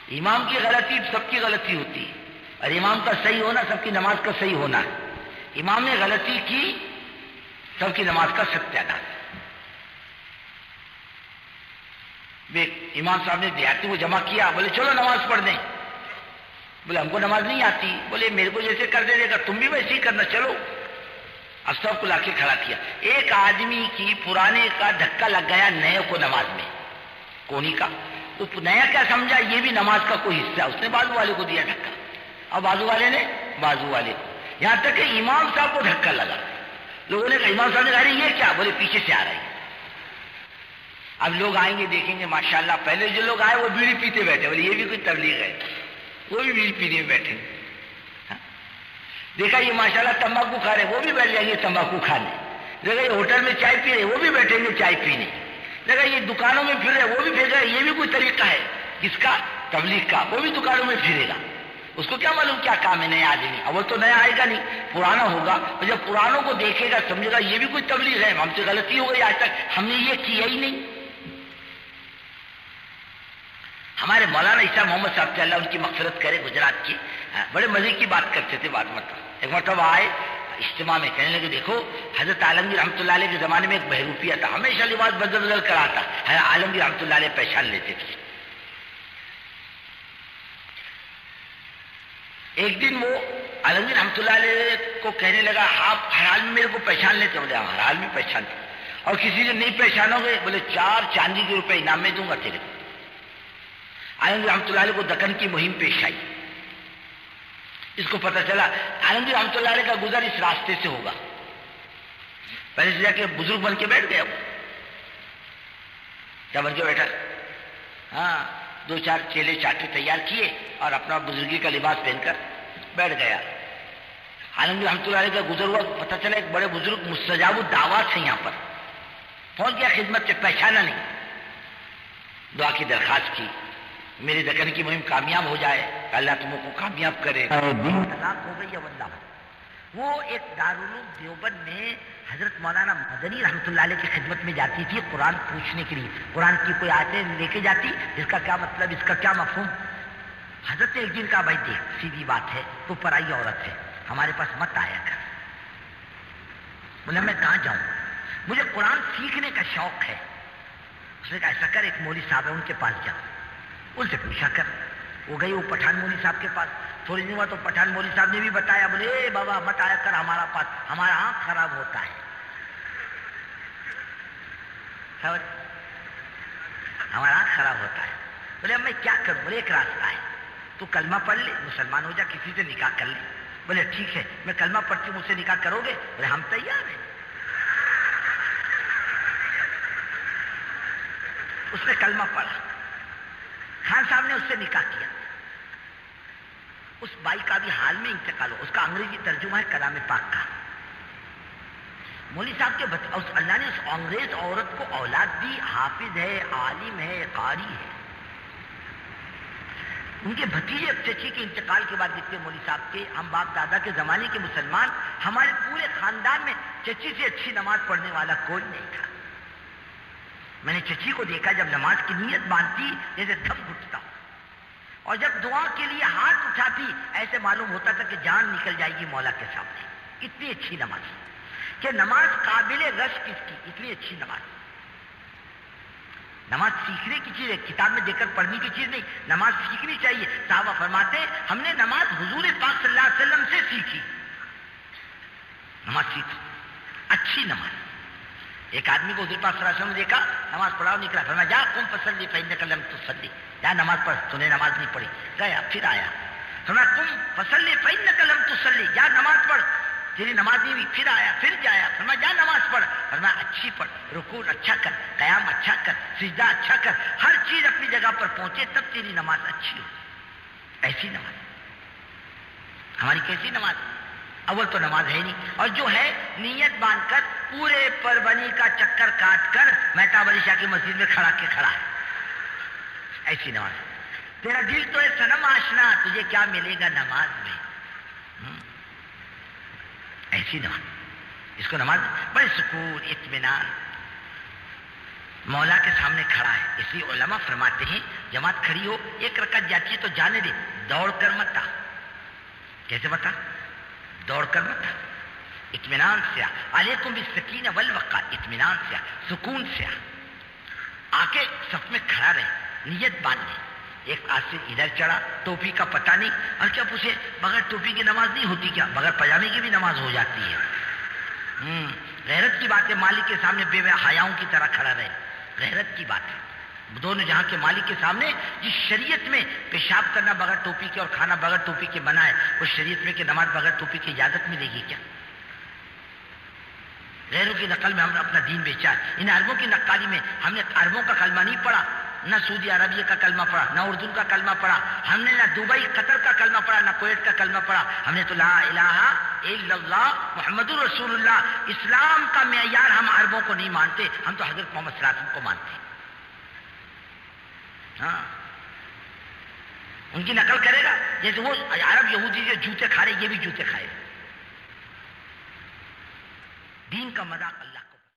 امام کی غلطی سب کی غلطی ہوتی ہے، اور امام کا صحیح ہونا سب کی نماز کا صحیح ہونا ہے۔ امام نے غلطی کی، سب کی نماز کا ستیہ ناش۔ امام صاحب نے دیہاتی کو جمع کیا، بولے چلو نماز پڑھ دیں۔ بولے ہم کو نماز نہیں آتی۔ بولے میرے کو جیسے کر دے گا تم بھی ویسے ہی کرنا، چلو۔ اب سب کو لا کے کھڑا کیا۔ ایک آدمی کی پرانے کا دھکا لگ گیا نئے کو نماز میں، کونی کا۔ وہ نیا کیا سمجھا یہ بھی نماز کا کوئی حصہ ہے، اس نے بازو والے کو دیا دھکا، اور بازو والے نے بازو والے کو، یہاں تک کہ امام صاحب کو دھکا لگا۔ لوگوں نے کہا، امام صاحب نے کہا یہ کیا؟ بولے پیچھے سے آ رہا ہے۔ اب لوگ آئیں گے دیکھیں گے ماشاءاللہ، پہلے جو لوگ آئے وہ بیڑی پیتے بیٹھے، بولے یہ بھی کوئی تبلیغ ہے، وہ بھی بیڑی پینے میں بیٹھے۔ دیکھا یہ ماشاءاللہ تمباکو کھا رہے، وہ بھی بیٹھ جائیں گے تمباکو کھانے۔ دیکھا یہ ہوٹل میں چائے پی رہے، وہ بھی بیٹھیں گے چائے پینے۔ دیکھا یہ دکانوں میں پھر رہے، وہ بھی پھر رہے، یہ بھی کوئی طریقہ ہے کس کا؟ تبلیغ کا۔ وہ بھی دکانوں میں پھرے گا، اس کو کیا معلوم کیا کام ہے نیا آدمی؟ اول تو نیا آئے گا نہیں، پرانا ہوگا، اور جب پرانوں کو دیکھے گا سمجھے گا یہ بھی کوئی تبلیغ ہے، ہم سے غلطی ہو گئی، آج تک ہم نے یہ کیا ہی نہیں۔ ہمارے مولانا عیسیٰ محمد صاحب سے اللہ ان کی مغفرت کرے، گجرات کی، بڑے مزے کی بات کرتے تھے۔ بات ایک مرتبہ آئے اجتماع میں، کہنے لگے دیکھو حضرت عالمگیر رحمۃ اللہ علیہ کے زمانے میں ایک بہروپیہ تھا، ہمیشہ لباس بدل بدل کر آتا، حضرت عالمگیر رحمۃ اللہ علیہ پہچان لیتے تھے۔ ایک دن وہ عالمگیر رحمۃ اللہ علیہ کو کہنے لگا آپ ہر حال میں میرے کو پہچان لیتے؟ بولے ہر حال میں پہچانتے، اور کسی سے نہیں پہچانو گے؟ بولے 4 چاندی کے روپے انعام میں دوں گا تیرے کو۔ عالمگیر رحمۃ اللہ علیہ کو دکن کی مہم پیش آئی، اس کو پتہ چلا عالمگیر رحمۃ اللہ علیہ کا گزر اس راستے سے ہوگا، پہلے سے جا کے بزرگ بن کے بیٹھ گیا۔ وہ کیا بن کے بیٹھا؟ ہاں 2-4 چیلے چاٹے تیار کیے اور اپنا بزرگی کا لباس پہن کر بیٹھ گیا۔ عالمگیر رحمۃ اللہ علیہ کا گزر ہوا، پتہ چلا ایک بڑے بزرگ مستجاب الدعوات ہیں یہاں پر، پہنچ گیا خدمت سے، پہچانا نہیں، دعا کی درخواست کی میری دکن کی مہم کامیاب ہو جائے، اللہ تم کو کامیاب کرے۔ طلاق ہو گئی واللہ۔ وہ ایک دارالعلوم دیوبند میں حضرت مولانا مدنی رحمۃ اللہ علیہ کی خدمت میں جاتی تھی قرآن پوچھنے کے لیے، قرآن کی کوئی آیتیں لے کے جاتی، اس کا کیا مطلب، اس کا کیا مفہوم۔ حضرت نے ایک دن کہا بھائی دیکھ سیدھی بات ہے، تو پرائی عورت ہے، ہمارے پاس مت آیا کر۔ بولا میں کہاں جاؤں، مجھے قرآن سیکھنے کا شوق ہے۔ اس نے کہا ایسا کر، ایک مولوی صاحب ہے ان کے پاس جاؤ، ان سے پوچھا کر۔ وہ گئی وہ پٹھان مولوی صاحب کے پاس، تھوڑی دن ہوا تو پٹھان مولوی صاحب نے بھی بتایا، بولے اے بابا مت آیا کر ہمارا پاس، ہمارا آنکھ خراب ہوتا ہے، ہمارا آنکھ خراب ہوتا ہے۔ بولے اب میں کیا کروں؟ بولے ایک راستہ ہے، تو کلمہ پڑھ لے، مسلمان ہو جا، کسی سے نکاح کر لے۔ بولے ٹھیک ہے میں کلمہ پڑھتی ہوں، مجھ سے نکاح کرو گے؟ بولے ہم تیار ہیں۔ اس نے کلمہ پڑھا، خان صاحب نے اس سے نکاح کیا۔ اس بائی کا بھی حال میں انتقال ہوا، اس کا انگریزی ترجمہ ہے کلام پاک کا۔ مولوی صاحب کے اللہ نے اس انگریز عورت کو اولاد دی، حافظ ہے، عالم ہے، قاری ہے۔ ان کے بھتیجے چچی کے انتقال کے بعد لکھتے مولوی صاحب کے، ہم باپ دادا کے زمانے کے مسلمان، ہمارے پورے خاندان میں چچی سے اچھی نماز پڑھنے والا کوئی نہیں تھا۔ میں نے چچی کو دیکھا جب نماز کی نیت باندھتی جیسے دم گھٹتا، اور جب دعا کے لیے ہاتھ اٹھاتی ایسے معلوم ہوتا تھا کہ جان نکل جائے گی مولا کے سامنے۔ اتنی اچھی نماز، کہ نماز قابل رشک کس کی، اتنی اچھی نماز۔ نماز سیکھنے کی چیز ہے، کتاب میں دیکھ کر پڑھنے کی چیز نہیں، نماز سیکھنی چاہیے۔ صحابہ فرماتے ہیں ہم نے نماز حضور پاک صلی اللہ علیہ وسلم سے سیکھی۔ نماز سیکھ، اچھی نماز۔ ایک آدمی کو حضور پاک صلی اللہ علیہ وسلم نے دیکھا، نماز پڑھاؤ، نکلا، فرمایا جا قم فصلی فإنک لم تصلی، جا نماز پڑھ، تو نے نماز نہیں پڑھی۔ گیا پھر آیا، فرمایا قم فصلی فإنک لم تصلی، جا نماز پڑھ، تیری نماز نہیں ہوئی۔ پھر آیا، پھر جایا، فرمایا جا نماز پڑھ، فرمایا اچھی پڑھ، رکوع اچھا کر، قیام اچھا کر، سجدہ اچھا کر، ہر چیز اپنی جگہ پر پہنچے تب تیری نماز اچھی ہو۔ ایسی نماز ہماری کیسی نماز؟ اول تو نماز ہے نہیں، اور جو ہے نیت باندھ کر پورے پربنی کا چکر کاٹ کر مہتاب علی شاہ کی مسجد میں کھڑا ہے، ایسی نماز۔ تیرا دل تو ہے صنم آشنا، تجھے کیا ملے گا نماز میں، ایسی نماز، اس کو نماز بڑے سکون اطمینان۔ مولا کے سامنے کھڑا ہے. اس لیے علماء فرماتے ہیں جماعت کھڑی ہو ایک رکعت جاتی ہے تو جانے دے, دوڑ کر مت آ. کیسے بتا؟ دوڑ کر مت آ, اطمینان سے آ. علیکم بالسکینہ والوقار, اطمینان سے آ, سکون سے آ کے صف میں کھڑا رہے, نیت باندھ لے. ایک آدمی ادھر چڑھا, ٹوپی کا پتہ نہیں, اور کیا پوچھے بغیر ٹوپی کی نماز نہیں ہوتی کیا؟ بغیر پاجامے کی بھی نماز ہو جاتی ہے. غیرت کی بات ہے, مالک کے سامنے بے حیاؤں کی طرح کھڑا رہے, غیرت کی بات ہے. دونوں جہاں کے مالک کے سامنے جس شریعت میں پیشاب کرنا بغیر ٹوپی کے اور کھانا بغیر ٹوپی کے بنا ہے, اس شریعت میں کہ نماز بغیر ٹوپی کی اجازت ملے گی کیا؟ غیروں کی نقل میں ہم نے اپنا دین بیچا ہے. ان عربوں کی نقالی میں ہم نے عربوں کا کلمہ نہیں پڑھا, نہ سعودی عربیہ کا کلمہ پڑھا, نہ اردو کا کلمہ پڑھا, ہم نے نہ دبئی قطر کا کلمہ پڑھا, نہ کویت کا کلمہ پڑھا. ہم نے تو لا الہ الا اللہ محمد رسول اللہ, اسلام کا معیار ہم عربوں کو نہیں مانتے, ہم تو حضرت محمد صلی اللہ علیہ وسلم کو مانتے ہیں. ہاں, ان کی نقل کرے گا جیسے وہ عرب یہودی جو جوتے کھا رہے, یہ بھی جوتے کھائے. دین کا مذاق اللہ